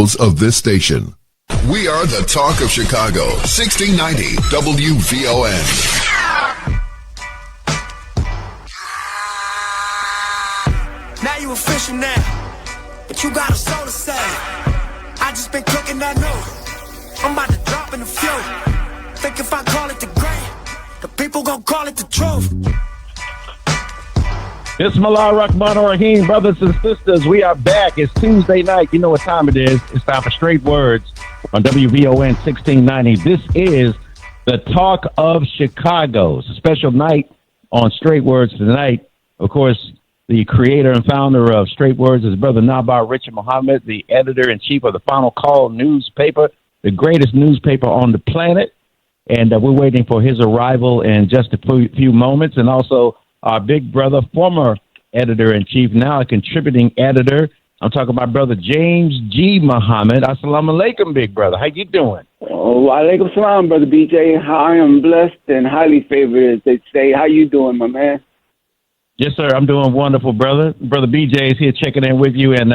channels of this station. We are the talk of Chicago, 1690 WVON. Now you official now, but you got a soul to say. I just been cooking that note. I'm about to drop in the flow. Think if I call it the great, the people gon' call it the truth. It's Mallah Rahman Rahim, brothers and sisters. We are back. It's Tuesday night. You know what time it is. It's time for Straight Words on WVON 1690. This is the talk of Chicago. It's a special night on Straight Words tonight. Of course, the creator and founder of Straight Words is Brother Naba'a Richard Muhammad, the editor-in-chief of the Final Call newspaper, the greatest newspaper on the planet. And we're waiting for his arrival in just a few moments. And also our big brother, former editor-in-chief, now a contributing editor. I'm talking about Brother James G. Muhammad. Assalamu alaikum, big brother. How you doing? Oh, alaikum salam, Brother BJ. I am blessed and highly favored, as they say. How you doing, my man? Yes, sir. I'm doing wonderful, brother. Brother BJ is here checking in with you. And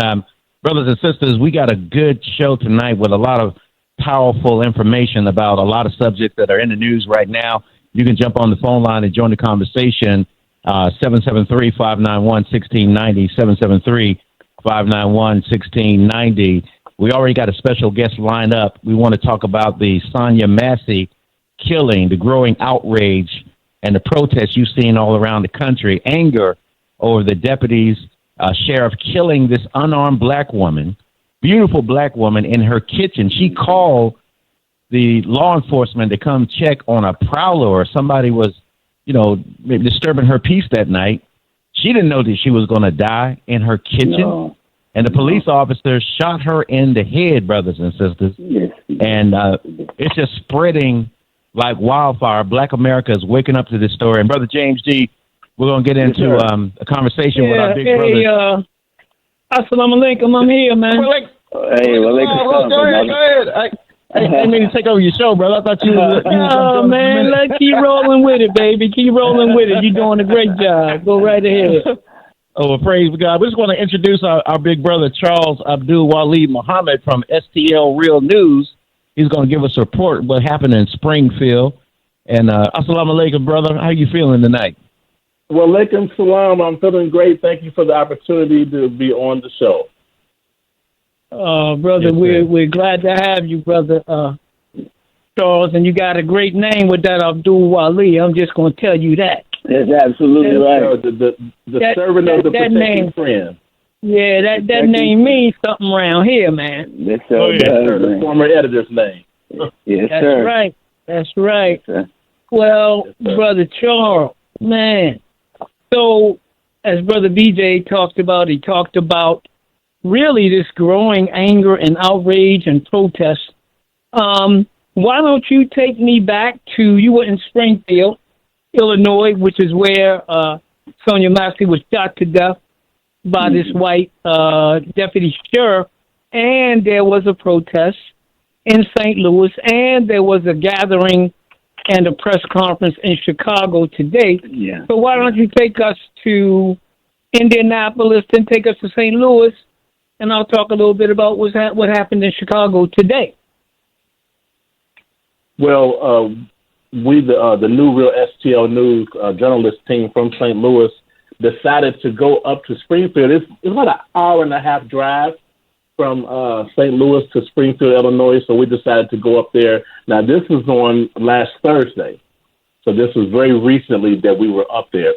brothers and sisters, we got a good show tonight with a lot of powerful information about a lot of subjects that are in the news right now. You can jump on the phone line and join the conversation. 773-591-1690, 773-591-1690. We already got a special guest lined up. We want to talk about the Sonya Massey killing, the growing outrage, and the protests you've seen all around the country. Anger over the deputy's sheriff killing this unarmed black woman, beautiful black woman, in her kitchen. She called the law enforcement to come check on a prowler or somebody was, maybe disturbing her peace that night. She didn't know that she was going to die in her kitchen. No. And the police officer shot her in the head, brothers and sisters. Yes. And it's just spreading like wildfire. Black America is waking up to this story. And Brother James G., we're going to get into a conversation with our big brother. Assalamu alaikum. I'm here, man. Hey, walaikum salam. Go ahead. I didn't mean to take over your show, brother. I thought you was... Oh, man, let's keep rolling with it, baby. Keep rolling with it. You're doing a great job. Go right ahead. Oh, well, praise God. We just want to introduce our big brother, Charles Abdul Wali Muhammad from STL Real News. He's going to give us a report of what happened in Springfield. And assalamu alaikum, brother. How you feeling tonight? Well, alaikum salam. I'm feeling great. Thank you for the opportunity to be on the show. Brother, yes, we're glad to have you, brother Charles, and you got a great name with that Abdul Wali. I'm just going to tell you that. That's absolutely right. The servant of the protecting friend. Yeah, that name means something around here, man. Yes, sir. The former editor's name. Yes, That's sir. right. That's right. Yes, Well, Brother Charles, man. So, as Brother BJ talked about, he talked about really this growing anger and outrage and protest. Why don't you take me back to, you were in Springfield, Illinois, which is where Sonya Massey was shot to death by this white deputy sheriff, and there was a protest in St. Louis, and there was a gathering and a press conference in Chicago today. Yeah. So why don't you take us to Indianapolis, then take us to St. Louis, and I'll talk a little bit about what happened in Chicago today. Well, we, the New Real STL News journalist team from St. Louis, decided to go up to Springfield. It's about an hour and a half drive from St. Louis to Springfield, Illinois, so we decided to go up there. Now, this was on last Thursday, so this was very recently that we were up there.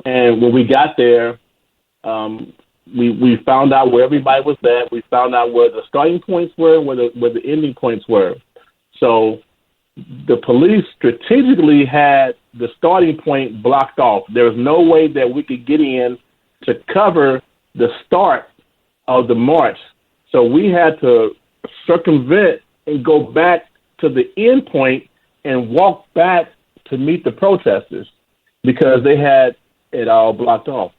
And when we got there, we found out where everybody was at. We found out where the starting points were, where the ending points were. So the police strategically had the starting point blocked off. There was no way that we could get in to cover the start of the march. So we had to circumvent and go back to the end point and walk back to meet the protesters because they had it all blocked off.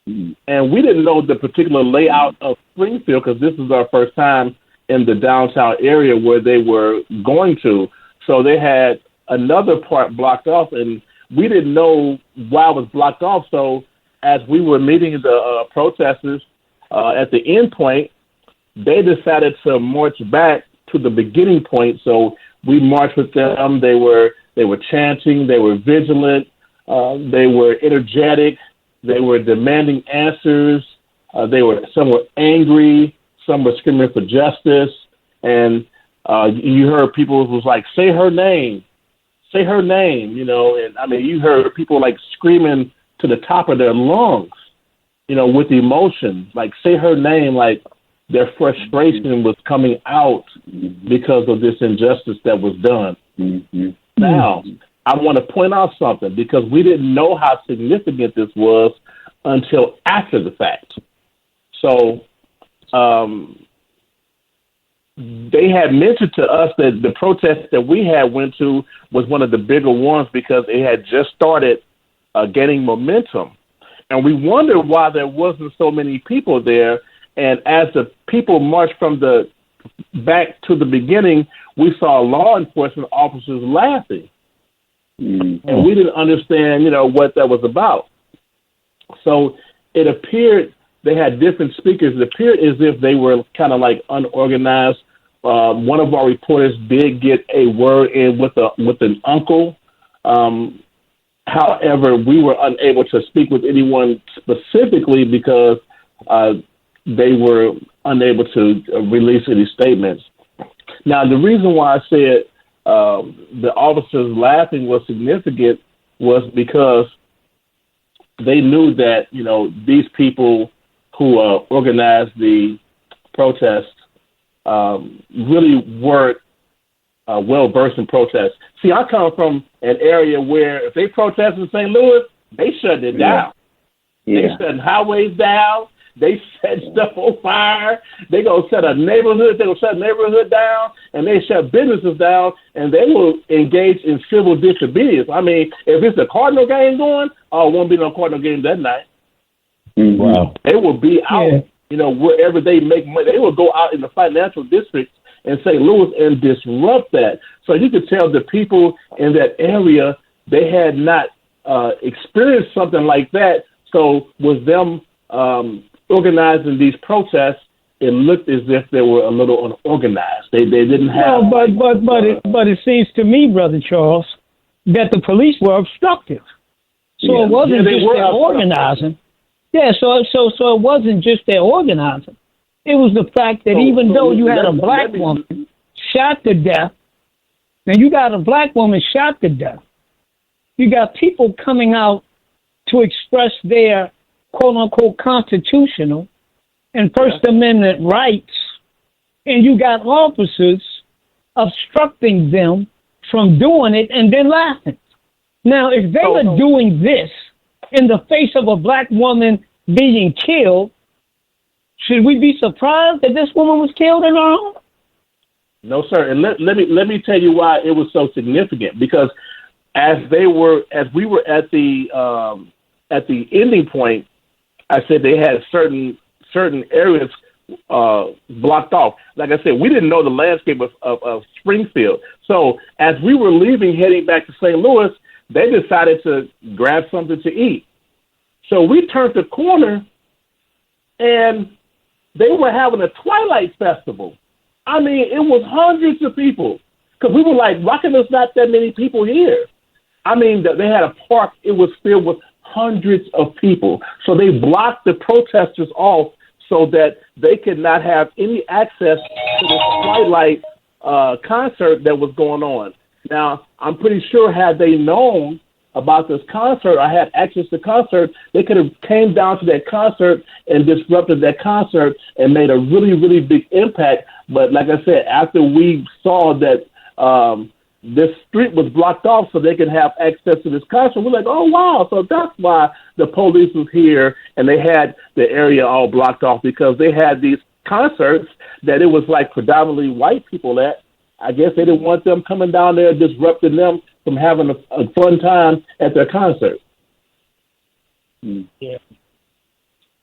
And we didn't know the particular layout of Springfield because this is our first time in the downtown area where they were going to. So they had another part blocked off, and we didn't know why it was blocked off. So as we were meeting the protesters at the end point, they decided to march back to the beginning point. So we marched with them. They were chanting. They were vigilant. They were energetic. They were demanding answers. Some were angry. Some were screaming for justice. And you heard people was like, say her name, and I mean, you heard people like screaming to the top of their lungs, with emotion, like say her name, like their frustration was coming out because of this injustice that was done. Mm-hmm. Now, I want to point out something because we didn't know how significant this was until after the fact. So, they had mentioned to us that the protest that we had went to was one of the bigger ones because it had just started gaining momentum. And we wondered why there wasn't so many people there. And as the people marched from the back to the beginning, we saw law enforcement officers laughing. Mm-hmm. And we didn't understand, what that was about. So it appeared they had different speakers. It appeared as if they were kind of like unorganized. One of our reporters did get a word in with an uncle. However, we were unable to speak with anyone specifically because they were unable to release any statements. Now, the reason why I said the officers laughing was significant was because they knew that, these people who organized the protest really weren't well-versed in protests. See, I come from an area where if they protest in St. Louis, they shut it down. Yeah. They shut highways down. They set stuff on fire. They go set a neighborhood. They will shut a neighborhood down, and they shut businesses down, and they will engage in civil disobedience. I mean, if it's a Cardinal game going, it won't be no Cardinal game that night. Mm-hmm. Wow. They will be out, wherever they make money. They will go out in the financial districts in St. Louis and disrupt that. So you could tell the people in that area, they had not experienced something like that. So with them organizing these protests, it looked as if they were a little unorganized. They didn't have. No, but it seems to me, Brother Charles, that the police were obstructive. So it wasn't just their organizing. Yeah, so it wasn't just their organizing. It was the fact that even though you had a black woman shot to death, and you got a black woman shot to death, you got people coming out to express their quote-unquote constitutional and First Amendment rights, and you got officers obstructing them from doing it and then laughing. Now, if they were doing this in the face of a black woman being killed, should we be surprised that this woman was killed in her home? No, sir. And let me tell you why it was so significant. Because as we were at the ending point, I said they had certain areas blocked off. Like I said, we didn't know the landscape of Springfield. So as we were leaving, heading back to St. Louis, they decided to grab something to eat. So we turned the corner, and they were having a Twilight Festival. I mean, it was hundreds of people. Because we were like, why can there's not that many people here? I mean, they had a park. It was filled with hundreds of people. So they blocked the protesters off so that they could not have any access to this Twilight concert that was going on. Now, I'm pretty sure had they known about this concert, I had access to the concert, they could have came down to that concert and disrupted that concert and made a really, really big impact. But like I said, after we saw that this street was blocked off so they could have access to this concert, we're like, oh, wow. So that's why the police was here and they had the area all blocked off, because they had these concerts that it was like predominantly white people at. I guess they didn't want them coming down there disrupting them from having a fun time at their concert. Yeah.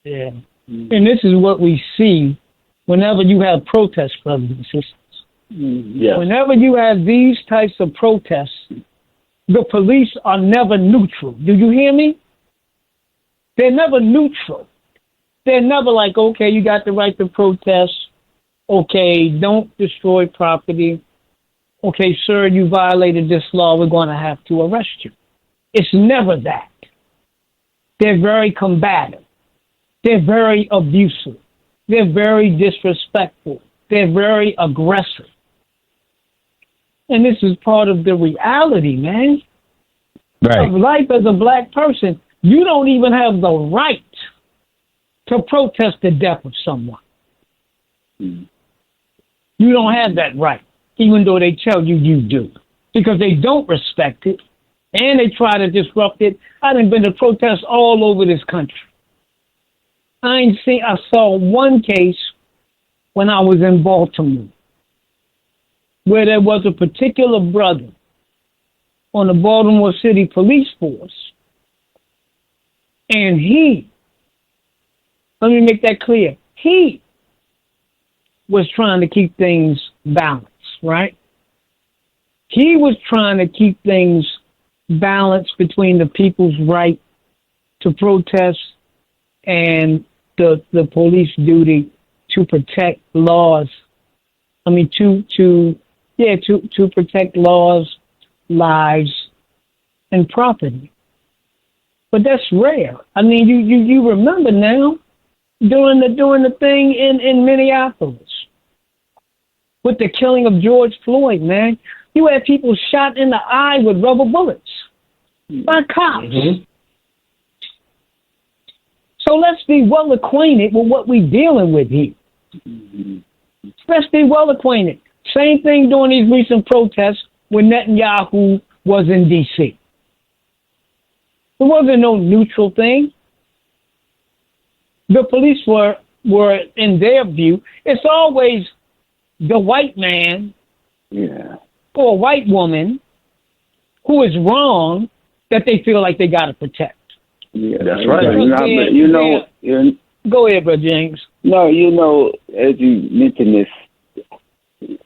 Yeah. And this is what we see whenever you have protests, brothers and sisters. Yes. Whenever you have these types of protests, the police are never neutral. Do you hear me? They're never neutral. They're never like, okay, you got the right to protest. okay, don't destroy property. Okay, sir, you violated this law. We're going to have to arrest you. It's never that. They're very combative. They're very abusive. They're very disrespectful. They're very aggressive. And this is part of the reality, man. Right. Of life as a black person. You don't even have the right to protest the death of someone. You don't have that right, even though they tell you you do, because they don't respect it, and they try to disrupt it. I done been to protests all over this country. I saw one case when I was in Baltimore, where there was a particular brother on the Baltimore City Police Force, and let me make that clear, he was trying to keep things balanced, right? He was trying to keep things balanced between the people's right to protest and the police duty to protect laws. I mean, to protect laws, lives, and property. But that's rare. I mean, you remember now during the thing in Minneapolis with the killing of George Floyd, man. You had people shot in the eye with rubber bullets by cops. Mm-hmm. So let's be well acquainted with what we're dealing with here. Let's be well acquainted. Same thing during these recent protests when Netanyahu was in D.C. There wasn't no neutral thing. The police were, in their view, it's always the white man or a white woman who is wrong that they feel like they got to protect. Yeah, that's right. Go ahead, Brother James. No, as you mentioned this,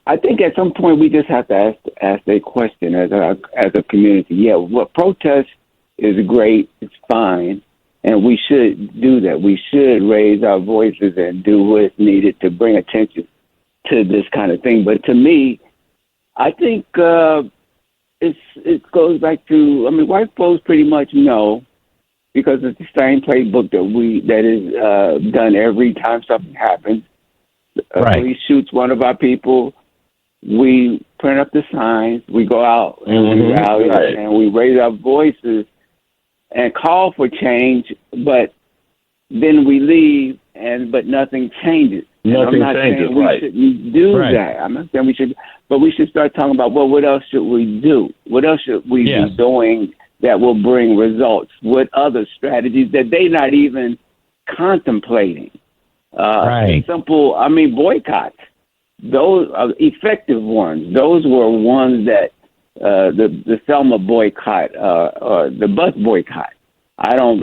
I think at some point we just have to ask a question as a community. Yeah, what protest is great, it's fine, and we should do that. We should raise our voices and do what's needed to bring attention to this kind of thing. But to me, I think it goes back to, white folks pretty much know, because it's the same playbook that is done every time something happens. Right. Police shoots one of our people, we print up the signs, we go out and we rally and we raise our voices and call for change, but then we leave but nothing changes. Nothing changes, we shouldn't do that. I'm not saying we should, but we should start talking about, well, what else should we do? What else should we be doing that will bring results? What other strategies that they're not even contemplating? Simple, boycotts. Those are effective ones. Those were ones that the Selma boycott or the bus boycott. I don't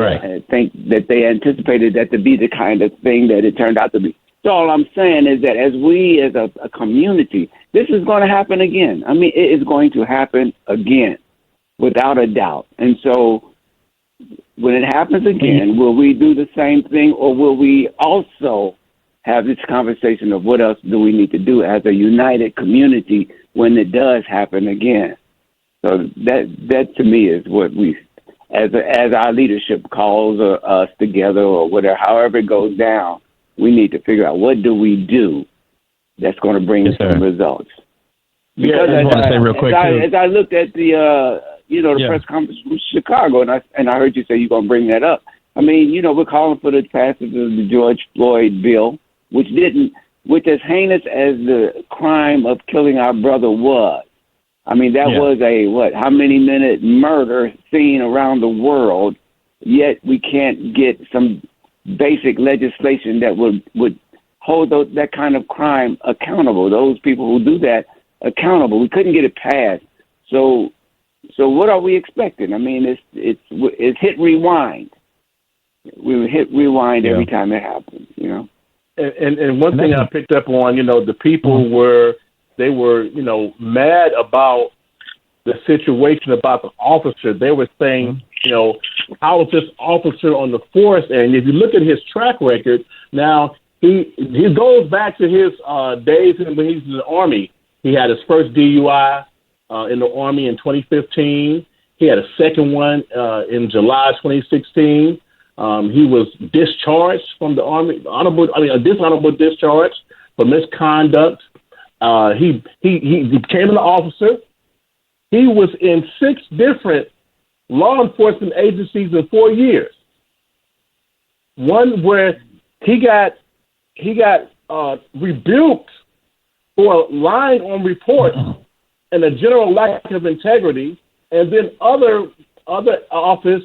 think that they anticipated that to be the kind of thing that it turned out to be. So all I'm saying is that as we, as a community, this is going to happen again. It is going to happen again, without a doubt. And so when it happens again, will we do the same thing, or will we also have this conversation of what else do we need to do as a united community when it does happen again? So that to me is what we, as our leadership calls us together or whatever, however it goes down, we need to figure out what do we do that's going to bring some results. Because I want to say real quick, as I looked at the press conference from Chicago, and I heard you say you're going to bring that up. We're calling for the passage of the George Floyd bill, which as heinous as the crime of killing our brother was. Was a how many minute murder seen around the world, yet we can't get some basic legislation that would hold that kind of crime accountable, those people who do that accountable. We couldn't get it passed. So what are we expecting? It's hit rewind. We hit rewind every time it happens, And one thing I picked up on, the people were mad about the situation, about the officer. They were saying, how is this officer on the force? And if you look at his track record, now he goes back to his days when he's in the Army. He had his first DUI in the Army in 2015. He had a second one in July 2016. He was discharged from the Army, a dishonorable discharge for misconduct. He became an officer. He was in 6 different law enforcement agencies in 4 years. One where he got rebuked for lying on reports and a general lack of integrity, and then other office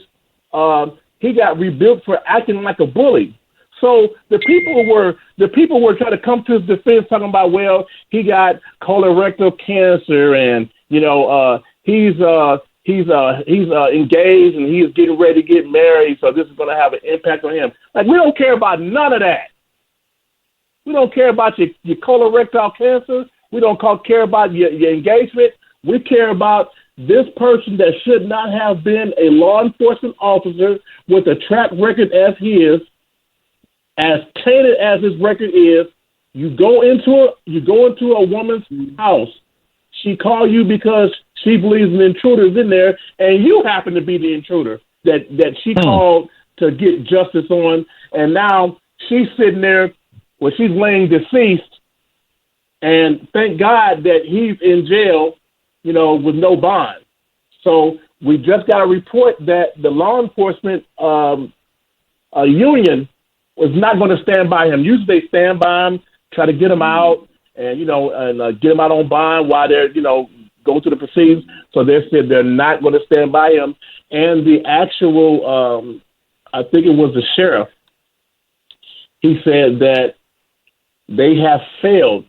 he got rebuked for acting like a bully. So the people were trying to come to his defense, talking about, well, he got colorectal cancer, and he's engaged and he's getting ready to get married, so this is going to have an impact on him. Like, we don't care about none of that. We don't care about your colorectal cancer. We don't care about your engagement. We care about this person that should not have been a law enforcement officer with a track record as he is, as tainted as his record is. You go into a woman's house. She called you because she believes an intruder is in there, and you happen to be the intruder that she called to get justice on. And now she's sitting there, well, she's laying deceased, and thank God that he's in jail, with no bond. So we just got a report that the law enforcement union was not going to stand by him. Usually they stand by him, try to get him out, and get him out on bond while they're go through the proceedings. So they said they're not going to stand by him. And the actual, I think it was the sheriff, he said that they have failed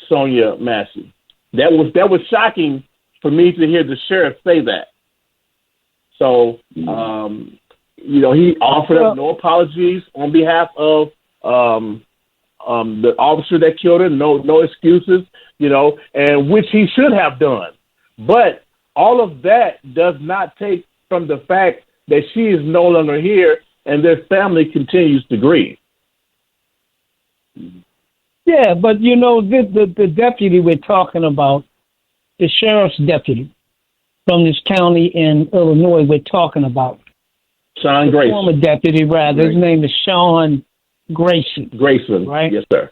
Sonya Massey. That was shocking for me to hear the sheriff say that. So, he offered up no apologies on behalf of the officer that killed her, no excuses, and which he should have done. But all of that does not take from the fact that she is no longer here and their family continues to grieve. Yeah, but the deputy we're talking about, the sheriff's deputy from this county in Illinois we're talking about. Shan Grayson. Former deputy, rather. His name is Shan Grayson. Grayson, right? Yes, sir.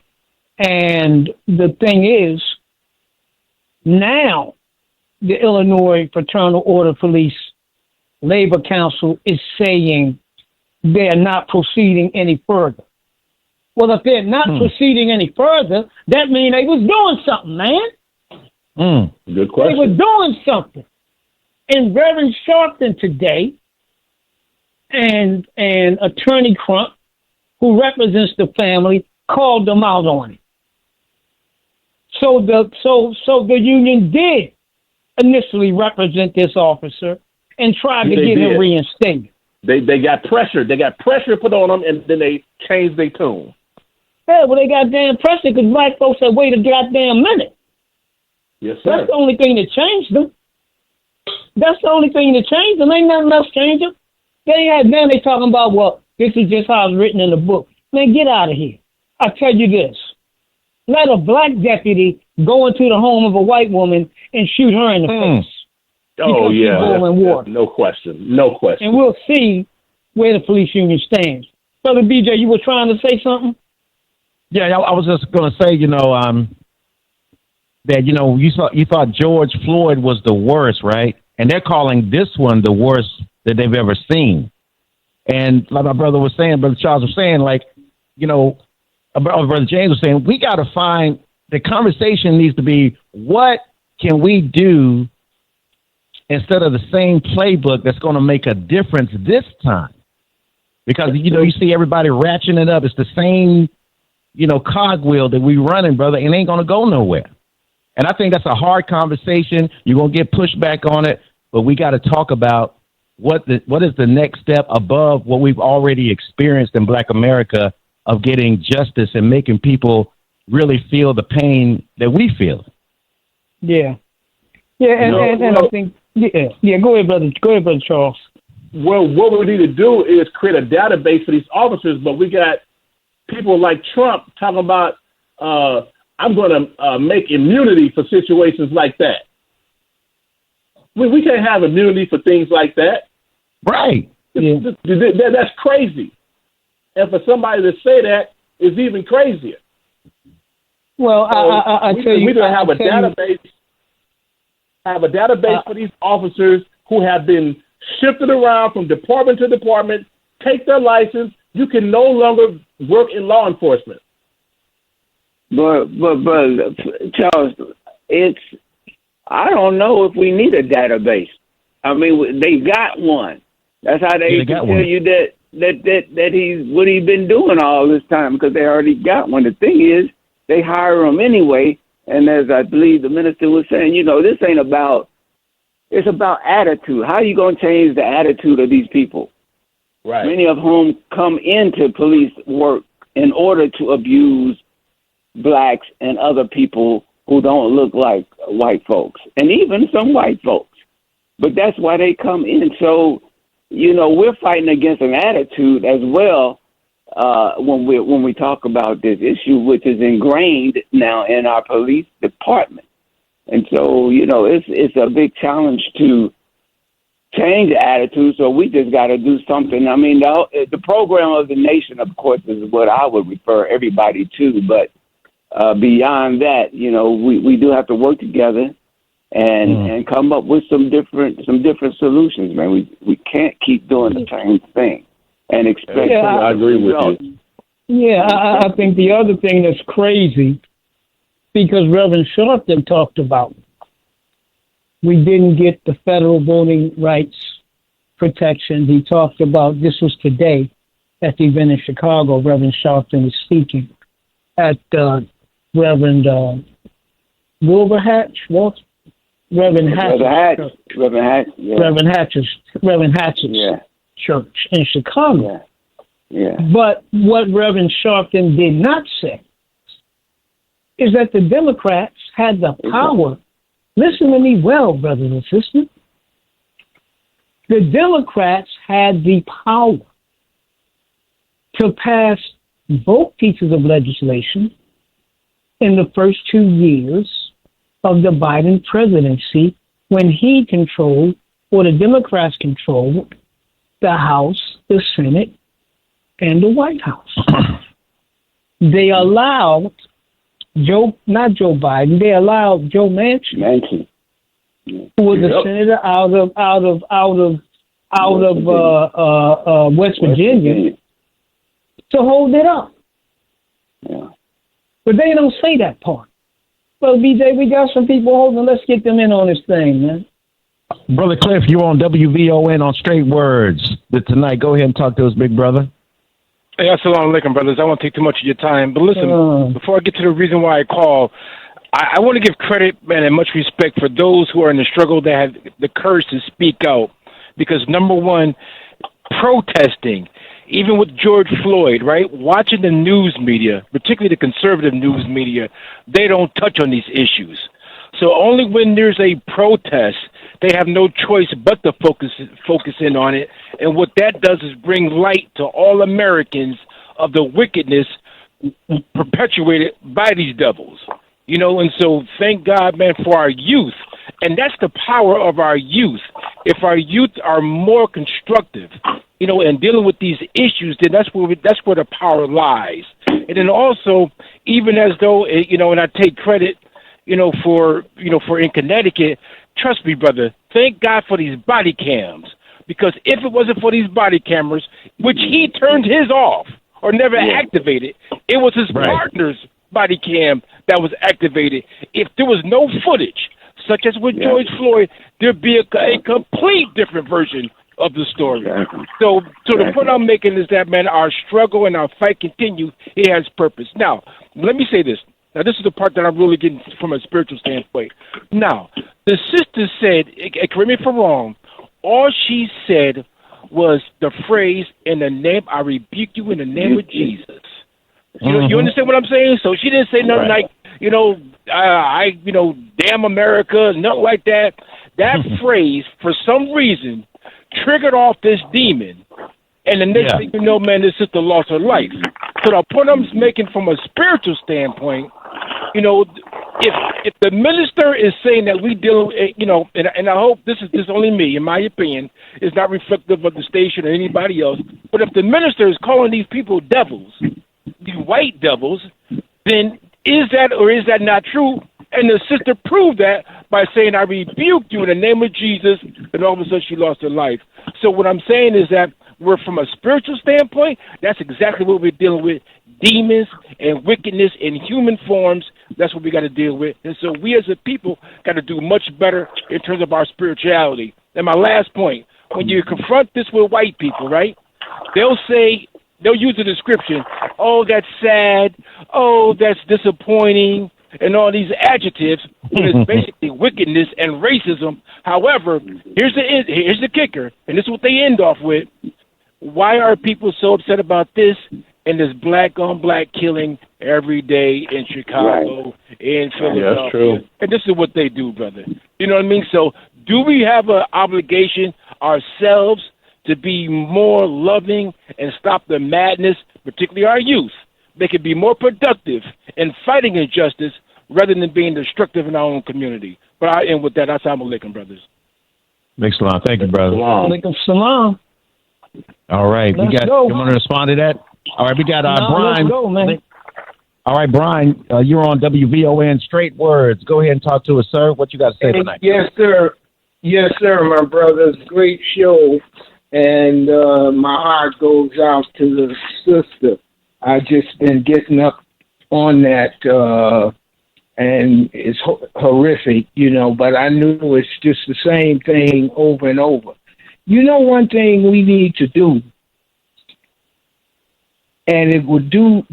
And the thing is, now the Illinois Fraternal Order Police Labor Council is saying they're not proceeding any further. Well, if they're not proceeding any further, that means they was doing something, man. Good question. They were doing something. And Reverend Sharpton today and Attorney Crump, who represents the family, called them out on it. So the union did initially represent this officer and tried to get him reinstated. They got pressure. They got pressure put on them, and then they changed their tune. Yeah, well, they got damn pressure because black folks had waited a goddamn minute. Yes, sir. That's the only thing that changed them. That's the only thing that changed them. Ain't nothing else changed them. Now they talking about, well, this is just how it's written in the book. Man, get out of here. I tell you this. Let a black deputy go into the home of a white woman and shoot her in the face. Oh, yeah. Boiling water. No question. No question. And we'll see where the police union stands. Brother BJ, you were trying to say something? Yeah, I was just going to say, that, you thought George Floyd was the worst, right? And they're calling this one the worst that they've ever seen. And like my brother was saying, Brother Charles was saying, Brother James was saying, we got to find, the conversation needs to be, what can we do instead of the same playbook that's going to make a difference this time? Because, you see everybody ratcheting it up. It's the same, cogwheel that we running, brother, and ain't going to go nowhere. And I think that's a hard conversation. You're going to get pushback on it, but we got to talk about what is the next step above what we've already experienced in Black America of getting justice and making people really feel the pain that we feel. Yeah. Yeah, and I think, go ahead, Brother Charles. Well, what we need to do is create a database for these officers, but we got people like Trump talking about, I'm going to make immunity for situations like that. We can't have immunity for things like that. Right. That's crazy. And for somebody to say that is even crazier. Well, I tell you, we don't have a database. Have a database for these officers who have been shifted around from department to department. Take their license. You can no longer work in law enforcement. But Charles, I don't know if we need a database. I mean, they got one. That's how they can tell you that he's been doing all this time, because they already got one. The thing is, they hire him anyway. And as I believe the minister was saying, this ain't about, it's about attitude. How are you going to change the attitude of these people? Right. Many of whom come into police work in order to abuse blacks and other people who don't look like white folks, and even some white folks. But that's why they come in. So, we're fighting against an attitude as well when we talk about this issue, which is ingrained now in our police department. And so, it's a big challenge to change the attitude. So we just got to do something. I mean, the program of the nation, of course, is what I would refer everybody to. But beyond that, we do have to work together and come up with some different solutions, man. We can't keep doing the same thing and expect. Yeah, I agree with you. Yeah, I think the other thing that's crazy, because Reverend Sharpton talked about, we didn't get the federal voting rights protection. He talked about, this was today at the event in Chicago, Reverend Sharpton was speaking at Reverend Wilbur Reverend Hatch's church in Chicago. Yeah. But what Reverend Sharpton did not say is that the Democrats had the power. Listen to me well, brothers and sisters. The Democrats had the power to pass both pieces of legislation in the first 2 years of the Biden presidency, when he controlled, or the Democrats controlled, the House, the Senate, and the White House. They allowed not Joe Biden, they allowed Joe Manchin, who was a senator out of West Virginia, to hold it up. Yeah. But they don't say that part. Well, BJ, we got some people holding. Let's get them in on this thing, man. Brother Cliff, you're on WVON on Straight Words tonight. Go ahead and talk to us, big brother. Hey, assalamu alaikum, brothers. I won't take too much of your time. But listen, before I get to the reason why I call, I want to give credit, man, and much respect for those who are in the struggle that have the courage to speak out. Because, number one, protesting, even with George Floyd, right? Watching the news media, particularly the conservative news media, they don't touch on these issues. So only when there's a protest, they have no choice but to focus in on it. And what that does is bring light to all Americans of the wickedness perpetuated by these devils. And so thank God, man, for our youth. And that's the power of our youth. If our youth are more constructive, and dealing with these issues, then that's where the power lies. And then also, even as though, and I take credit, for in Connecticut, trust me, brother, thank God for these body cams. Because if it wasn't for these body cameras, which he turned his off or never activated, it was his partner's body cam that was activated. If there was no footage, such as with George Floyd, there'd be a complete different version of the story. So the point I'm making is that, man, our struggle and our fight continue. It has purpose. Now, let me say this. Now, this is the part that I'm really getting from a spiritual standpoint. Now, the sister said, correct me if I'm wrong, all she said was the phrase, in the name, I rebuke you in the name of Jesus. You understand what I'm saying? So she didn't say nothing like, damn America, nothing like that. That phrase, for some reason, triggered off this demon. And the next thing you know, man, this sister lost her life. So the point I'm making from a spiritual standpoint, you know, if the minister is saying that we deal, you know, and I hope this is only me, in my opinion, is not reflective of the station or anybody else, but if the minister is calling these people devils, these white devils, then is that or is that not true? And the sister proved that by saying, I rebuke you in the name of Jesus, and all of a sudden she lost her life. So what I'm saying is that we're from a spiritual standpoint, that's exactly what we're dealing with. Demons and wickedness in human forms, that's what we got to deal with. And so we as a people got to do much better in terms of our spirituality. And my last point, when you confront this with white people, right, they'll use the description, oh, that's sad, oh, that's disappointing, and all these adjectives, when it's basically wickedness and racism. However, here's the kicker, and this is what they end off with. Why are people so upset about this and this black-on-black killing every day in Chicago, in Philadelphia? Yeah, that's true. And this is what they do, brother. You know what I mean? So do we have an obligation ourselves to be more loving and stop the madness, particularly our youth? They could be more productive in fighting injustice rather than being destructive in our own community. But I end with that. Assalamu alaikum, brothers. Big salam. Thank you, brother. Alaikum salam. All right. Let's we got. go. You want to respond to that? All right. We got Brian. Let's go, man. All right, Brian. You're on WVON Straight Words. Go ahead and talk to us, sir. What you got to say tonight? Yes, sir. Yes, sir, my brothers. Great show. And my heart goes out to the sister. I've just been getting up on that, and it's horrific, you know, but I knew it's just the same thing over and over. You know, one thing we need to do, and it would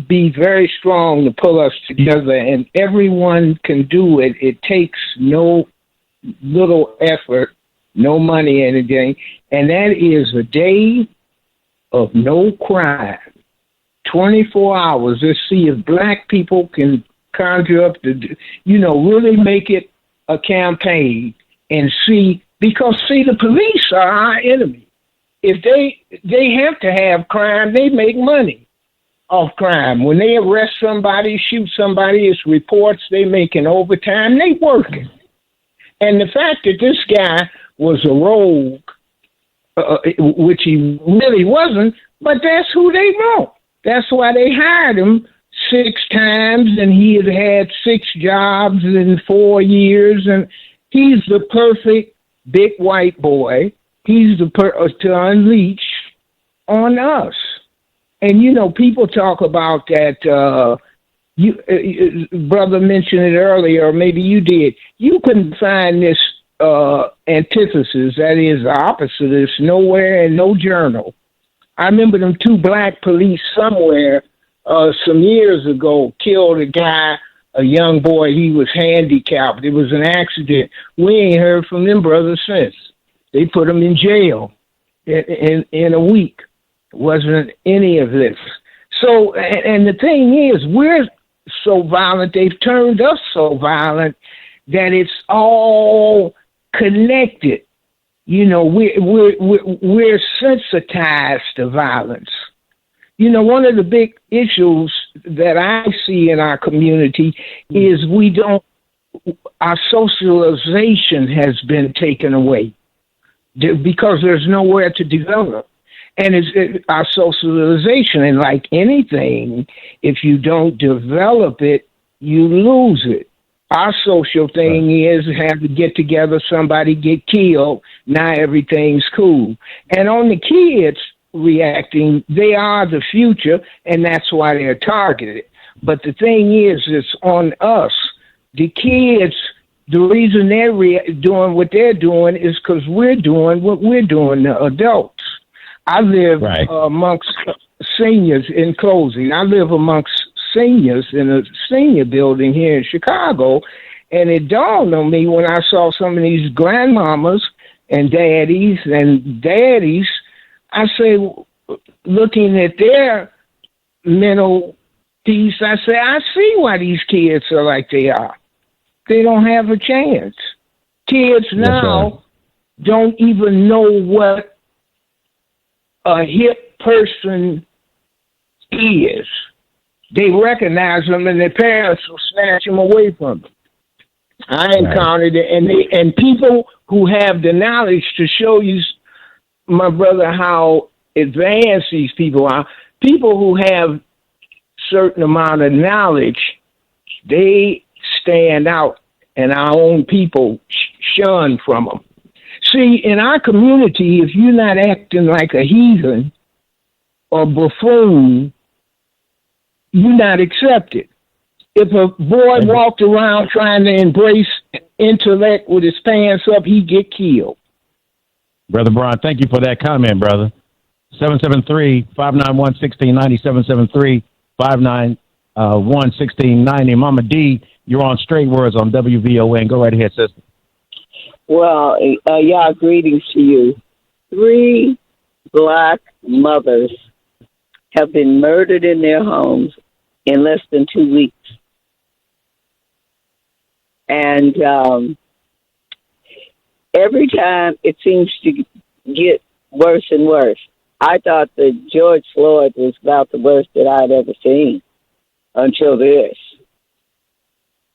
be very strong to pull us together, and everyone can do it. It takes no little effort, no money, anything, and that is a day of no crime. 24 hours. Let's see if black people can conjure up really make it a campaign and see, because the police are our enemy. If they have to have crime, they make money off crime. When they arrest somebody, shoot somebody, it's reports, they making overtime, they working. And the fact that this guy was a rogue, which he really wasn't, but that's who they want. That's why they hired him 6 times, and he had 6 jobs in 4 years, and he's the perfect big white boy. He's to unleash on us. And, you know, people talk about that, brother mentioned it earlier, or maybe you did. You couldn't find this antithesis, that is the opposite of this, nowhere in no journal. I remember them 2 black police somewhere some years ago killed a guy, a young boy. He was handicapped. It was an accident. We ain't heard from them brothers since. They put him in jail in a week. It wasn't any of this. So, and the thing is, we're so violent. They've turned us so violent that it's all connected. You know, we're sensitized to violence. You know, one of the big issues that I see in our community is our socialization has been taken away because there's nowhere to develop. And it's our socialization, and like anything, if you don't develop it, you lose it. Our social thing is have to get together, somebody get killed, now everything's cool. And on the kids reacting, they are the future, and that's why they're targeted. But the thing is, it's on us. The kids, the reason they're doing what they're doing is because we're doing what we're doing, the adults. I live amongst seniors, in closing. I live amongst seniors in a senior building here in Chicago, and it dawned on me when I saw some of these grandmamas and daddies, I say, looking at their mental piece, I say, I see why these kids are like they are. They don't have a chance. Kids now don't even know what a hip person is. they recognize them, and their parents will snatch them away from them. I encountered it, and people who have the knowledge to show you, my brother, how advanced these people are. People who have certain amount of knowledge, they stand out, and our own people shun from them. See, in our community, if you're not acting like a heathen or buffoon, you're not accepted. If a boy walked around trying to embrace intellect with his pants up, he'd get killed. Brother Brian, thank you for that comment, brother. 773-591-1690, 773-591-1690. Mama D, you're on Straight Words on WVON. Go right ahead, sister. Well, y'all, greetings to you. 3 black mothers have been murdered in their homes in less than 2 weeks. And every time it seems to get worse and worse. I thought that George Floyd was about the worst that I'd ever seen until this.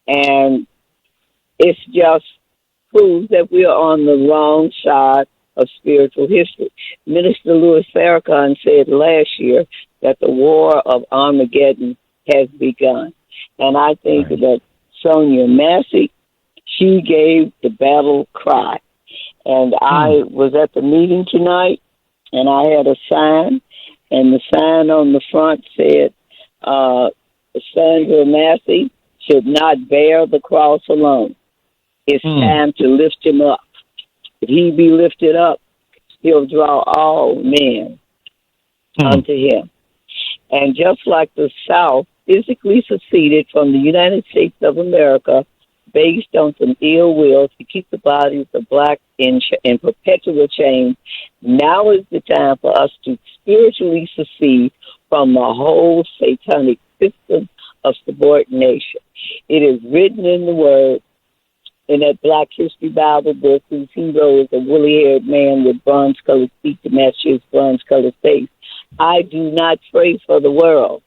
And it's just proves that we are on the wrong side of spiritual history. Minister Louis Farrakhan said last year that the War of Armageddon has begun. And I think that Sonya Massey, she gave the battle cry. And I was at the meeting tonight, and I had a sign, and the sign on the front said, Sandra Massey should not bear the cross alone. It's time to lift him up. If he be lifted up, he'll draw all men unto him. And just like the South physically seceded from the United States of America based on some ill will to keep the bodies of black in perpetual chains, now is the time for us to spiritually secede from the whole satanic system of subordination. It is written in the Word, in that Black History Bible book, whose hero is a woolly-haired man with bronze-colored feet to match his bronze-colored face. I do not pray for the world.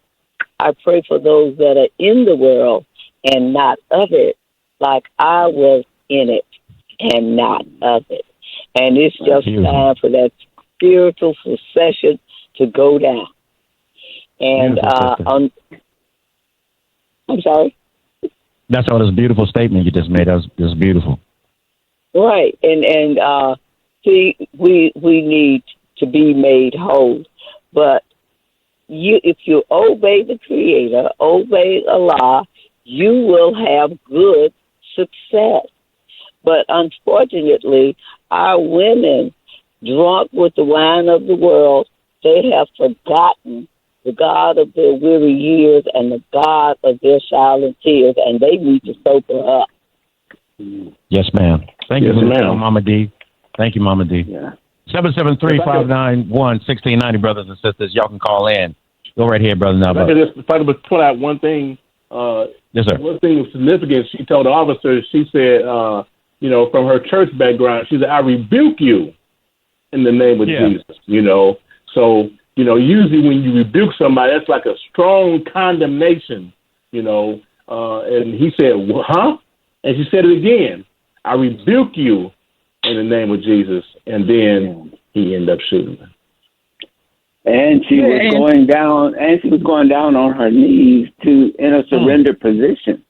I pray for those that are in the world and not of it, like I was in it and not of it. And it's just time for that spiritual succession to go down. And I'm sorry? That's all. This beautiful statement you just made. That was beautiful. Right, and see, we need to be made whole. But if you obey the Creator, obey Allah, you will have good success. But unfortunately, our women, drunk with the wine of the world, they have forgotten the God of their weary years and the God of their silent tears, and they need to sober up. Yes, ma'am. Thank you, Mama D. Thank you, Mama D. Yeah. 773-591-1690, brothers and sisters. Y'all can call in. Go right here, brother. Now, if I could point out one thing. Yes, sir. One thing of significance, she told the officer, she said, from her church background, she said, I rebuke you in the name of Jesus, So, usually when you rebuke somebody, that's like a strong condemnation, and he said, well, huh? And she said it again, I rebuke you in the name of Jesus. And then he ended up shooting her. And she was going down on her knees in a surrender position.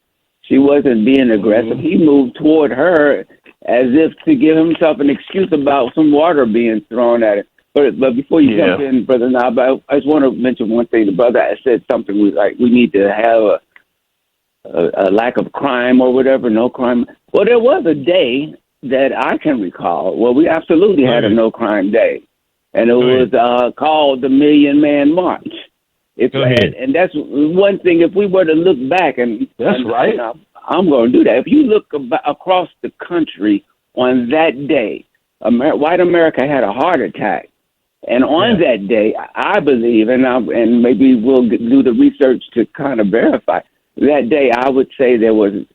She wasn't being aggressive. He moved toward her as if to give himself an excuse about some water being thrown at it. But before you jump in, Brother Naba'a, I just want to mention one thing. The brother said something we need to have a lack of crime or whatever, no crime. Well, there was a day that I can recall where we absolutely had a no crime day. And it was called the Million Man March. And that's one thing. If we were to look back, I'm going to do that. If you look across the country on that day, white America had a heart attack. And on that day, I believe, and maybe we'll do the research to kind of verify, that day I would say there was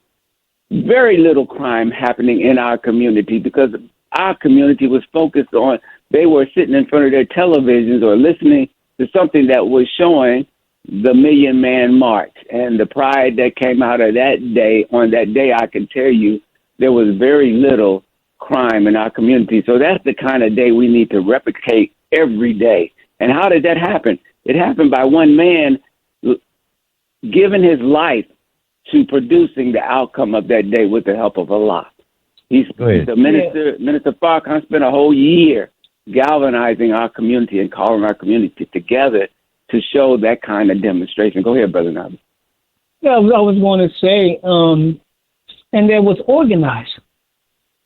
very little crime happening in our community because our community was focused on, they were sitting in front of their televisions or listening to something that was showing the Million Man March and the pride that came out of that day. On that day, I can tell you there was very little crime in our community. So that's the kind of day we need to replicate every day. And how did that happen? It happened by one man giving his life to producing the outcome of that day with the help of Allah. The Minister Farrakhan spent a whole year galvanizing our community and calling our community together to show that kind of demonstration. Go ahead, Brother Naba'a. Yeah, I was going to say, and there was organizing.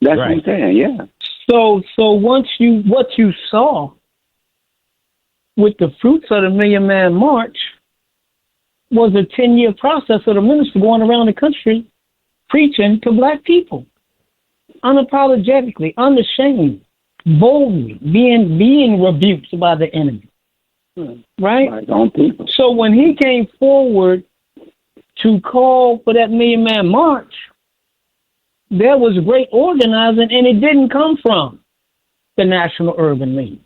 That's what I'm saying, yeah. So what you saw with the fruits of the Million Man March was a 10-year process of the minister going around the country preaching to black people, unapologetically, unashamed, boldly, being rebuked by the enemy. Right? So when he came forward to call for that Million Man March, there was great organizing, and it didn't come from the National Urban League.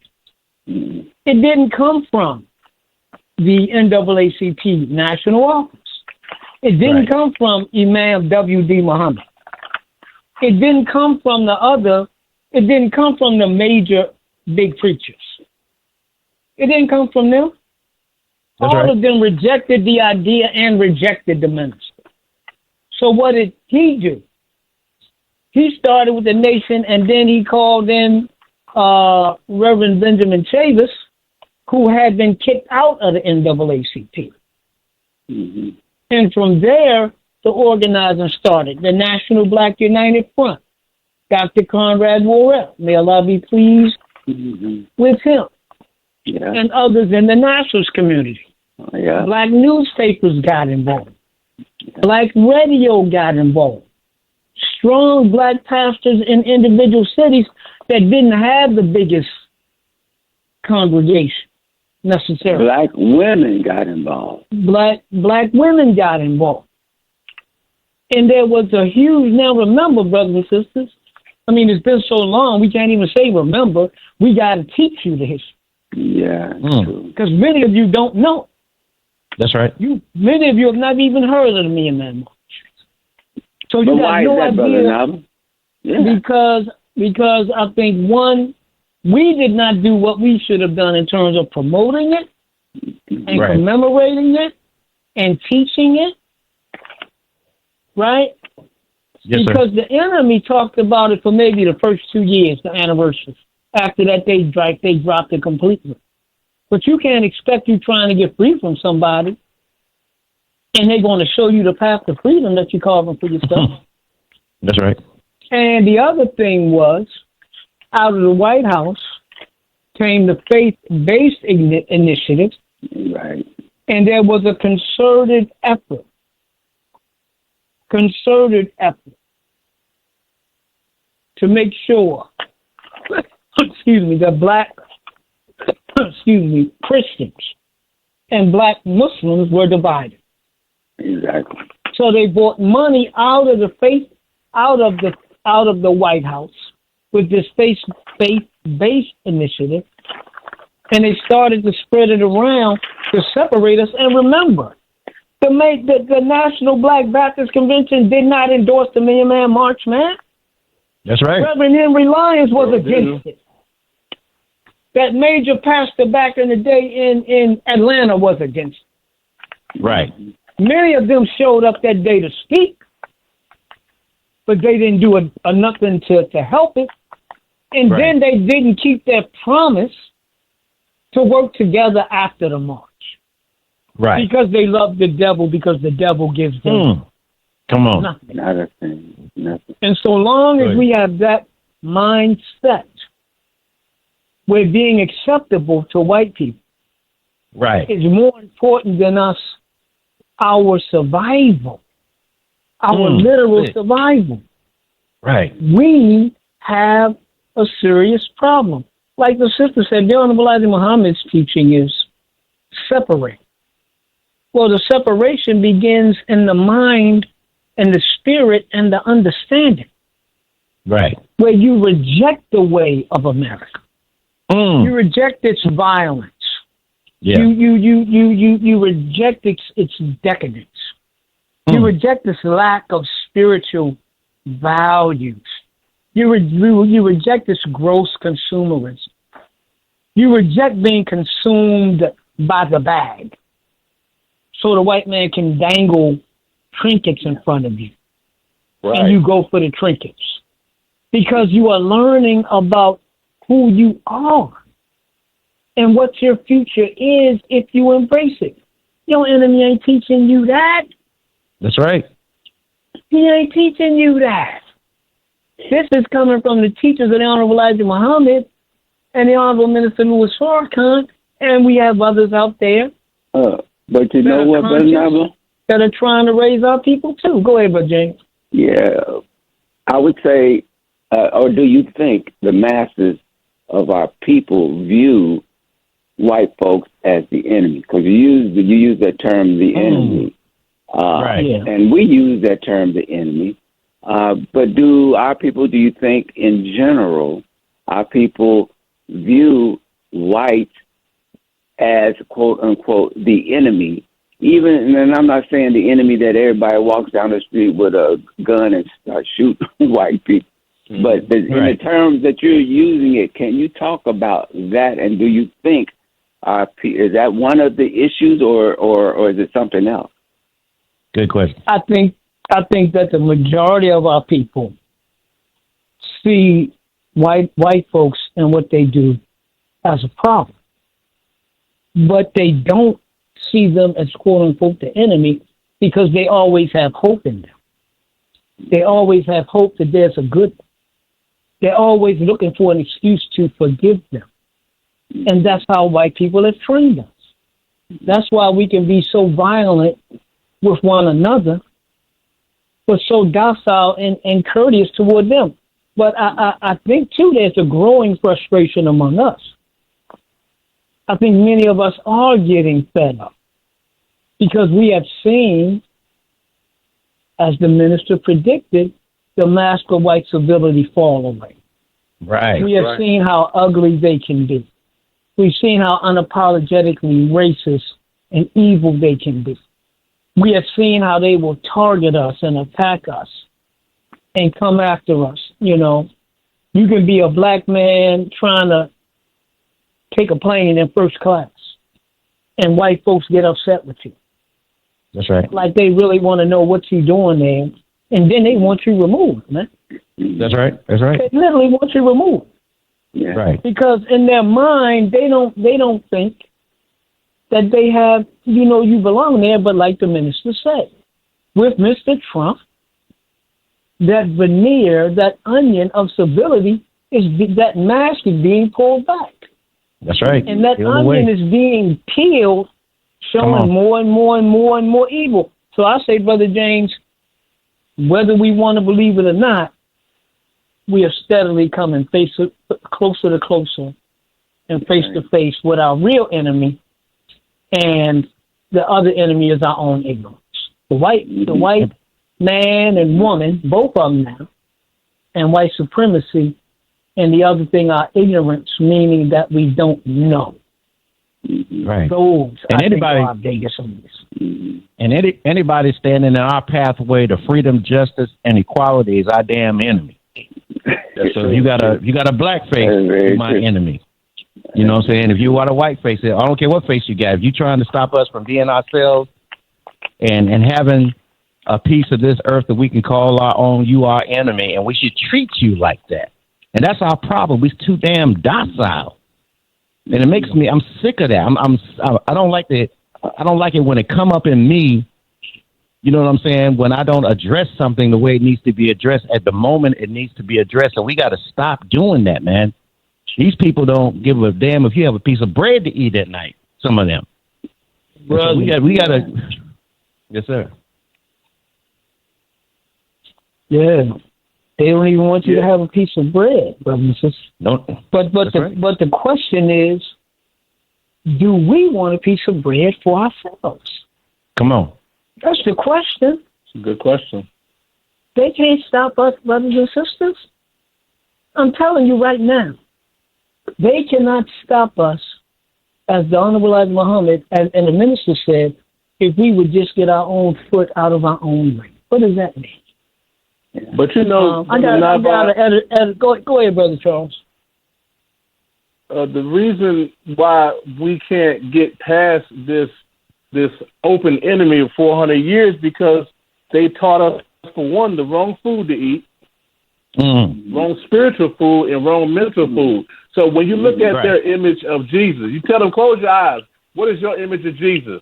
It didn't come from the NAACP national office. It didn't come from Imam W.D. Muhammad. It didn't come from it didn't come from the major big preachers. It didn't come from them. All of them rejected the idea and rejected the minister. So what did he do? He started with the nation, and then he called in Reverend Benjamin Chavis, who had been kicked out of the NAACP. Mm-hmm. And from there, the organizing started. The National Black United Front, Dr. Conrad Worrell, may Allah be pleased with him, and others in the nationalist community. Black newspapers got involved. Black radio got involved. Strong black pastors in individual cities that didn't have the biggest congregation necessarily. Black women got involved. Black women got involved. And there was a huge, now remember, brothers and sisters, I mean, it's been so long, we can't even say remember. We got to teach you the history. Yeah, because many of you don't know. That's right. Many of you have not even heard of the Million Man March. So you got no idea. Because I think, one, we did not do what we should have done in terms of promoting it and commemorating it and teaching it. Right? Yes, because the enemy talked about it for maybe the first 2 years, the anniversary. After that, they dropped it completely. But you can't expect you trying to get free from somebody, and they're going to show you the path to freedom that you're carving for yourself. That's right. And the other thing was, out of the White House came the FaithBased Initiative, and there was a concerted effort to make sure, that Christians and black Muslims were divided. Exactly. So they brought money out of the White House with this faith-based initiative, and they started to spread it around to separate us. And remember, the National Black Baptist Convention did not endorse the Million Man March, man. That's right. Reverend Henry Lyons was against it. That major pastor back in the day in Atlanta was against it. Right. Many of them showed up that day to speak, but they didn't do nothing to help it. And then they didn't keep their promise to work together after the march. Right. Because they love the devil, because the devil gives them Come on. nothing. Not a thing. Nothing. And so long as we have that mindset, we're being acceptable to white people. Right. It's more important than our survival, our literal survival. Right. We have a serious problem. Like the sister said, the Honorable Elijah Muhammad's teaching is separate. Well, the separation begins in the mind and the spirit and the understanding. Right. Where you reject the way of America. You reject its violence. Yeah. You reject its decadence. You reject this lack of spiritual values. You reject this gross consumerism. You reject being consumed by the bag, so the white man can dangle trinkets in front of you, right. And you go for the trinkets because you are learning about who you are and what your future is if you embrace it. Your enemy ain't teaching you that. That's right. He ain't teaching you that. This is coming from the teachers of the Honorable Elijah Muhammad and the Honorable Minister Louis Farrakhan, and we have others out there. But you know what, Brother Naba'a? That are trying to raise our people too. Go ahead, Brother James. Yeah, I would say, or do you think the masses of our people view white folks as the enemy? Because you use that term, the enemy, right? And we use that term, the enemy. But do our people? Do you think, in general, our people view white as quote unquote the enemy? Even, and I'm not saying the enemy that everybody walks down the street with a gun and starts shooting white people, but in the terms that you're using it, can you talk about that? And do you think is that one of the issues, or is it something else? Good question. I think that the majority of our people see white folks and what they do as a problem, but they don't see them as quote unquote the enemy because they always have hope in them. They always have hope that there's a good one. They're always looking for an excuse to forgive them. And that's how white people have trained us. That's why we can be so violent with one another, but so docile and courteous toward them. But I think, too, there's a growing frustration among us. I think many of us are getting fed up because we have seen, as the minister predicted, the mask of white civility fall away. Right. We have seen how ugly they can be. We've seen how unapologetically racist and evil they can be. We have seen how they will target us and attack us and come after us. You know, you can be a black man trying to take a plane in first class, and white folks get upset with you. That's right. Like they really want to know what you're doing there, and then they want you removed, man. That's right. That's right. They literally want you removed. Yeah. Right. Because in their mind, they don't think that they have, you belong there. But like the minister said, with Mr. Trump, that veneer, that onion of civility that mask is being pulled back. That's right. And that onion is being peeled, showing more and more and more and more evil. So I say, Brother James, whether we want to believe it or not, we are steadily coming closer to closer and face to face with our real enemy, and the other enemy is our own ignorance. The white man and woman, both of them now, and white supremacy, and the other thing, our ignorance, meaning that we don't know. Right. Those, and anybody, are our biggest enemies. And anybody standing in our pathway to freedom, justice, and equality is our damn enemy. So if you got a black face, you're my enemy. You know what I'm saying? If you want a white face, I don't care what face you got. If you're trying to stop us from being ourselves and having a piece of this earth that we can call our own, you are enemy, and we should treat you like that. And that's our problem. We're too damn docile, and it makes me. I'm sick of that. I don't like it. I don't like it when it come up in me. You know what I'm saying? When I don't address something the way it needs to be addressed at the moment it needs to be addressed, and we got to stop doing that, man. These people don't give a damn if you have a piece of bread to eat at night. Some of them. So we got to. Yes, sir. Yeah. They don't even want you to have a piece of bread, brothers and sisters. No. But the question is, do we want a piece of bread for ourselves? Come on. That's the question. It's a good question. They can't stop us, brothers and sisters. I'm telling you right now, they cannot stop us as the Honorable Elijah Muhammad and the minister said, if we would just get our own foot out of our own way. What does that mean? But you know, I got to edit. Go ahead, Brother Charles. The reason why we can't get past this open enemy of 400 years because they taught us, for one, the wrong food to eat, wrong spiritual food, and wrong mental food. So when you look at their image of Jesus, you tell them, close your eyes. What is your image of Jesus?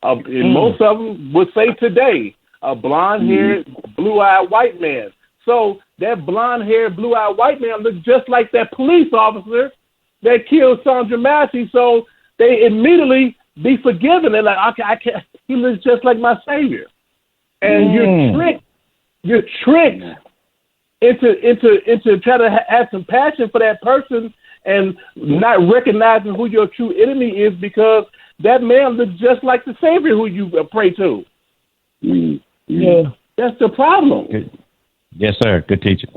And most of them would say today, a blonde-haired, blue-eyed white man. So that blonde-haired, blue-eyed white man looks just like that police officer that killed Sonya Massey. So they immediately be forgiven. They're like, okay, I can't. He looks just like my Savior. And you're tricked into trying to have some passion for that person and not recognizing who your true enemy is because that man looks just like the Savior who you pray to. Yeah, that's the problem. Good. Yes, sir. Good teaching.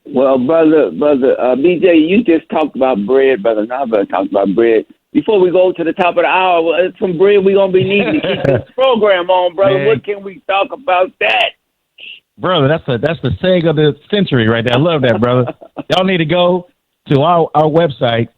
Well, brother, BJ, you just talked about bread. Brother Naba'a talked about bread. Before we go to the top of the hour, some bread we're going to be needing to keep this program on, brother. Man. What can we talk about that? Brother, that's the saying of the century right there. I love that, brother. Y'all need to go to our website.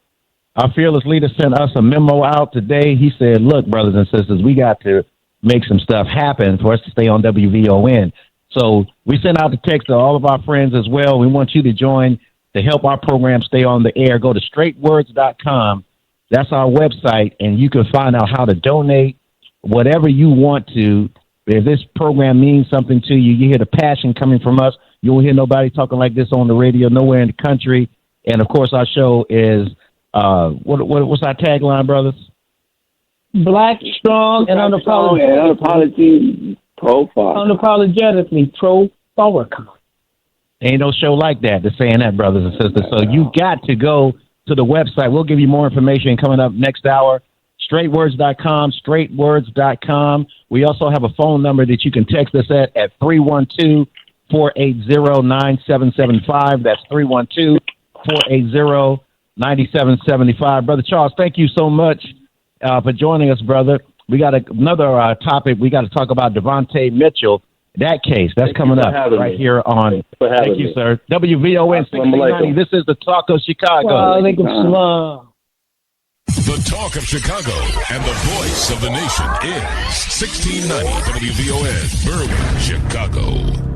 Our fearless leader sent us a memo out today. He said, look, brothers and sisters, we got to make some stuff happen for us to stay on WVON. So we sent out the text to all of our friends as well. We want you to join to help our program stay on the air. Go to straightwords.com. That's our website, and you can find out how to donate, whatever you want to. If this program means something to you, you hear the passion coming from us. You won't hear nobody talking like this on the radio, nowhere in the country. And, of course, our show is, what's our tagline, brothers? Black, strong, and unapologetically pro-forward. Ain't no show like that that's saying that, brothers and sisters. So you got to go to the website. We'll give you more information coming up next hour. Straightwords.com, straightwords.com. We also have a phone number that you can text us at 312-480-9775. That's 312-480-9775. Brother Charles, thank you so much for joining us, brother. We got another topic. We got to talk about Devontae Mitchell. That case, that's coming up right here on. Thank you, sir. WVON 1690. This is the Talk of Chicago. The Talk of Chicago and the voice of the nation is 1690 WVON, Berwyn, Chicago.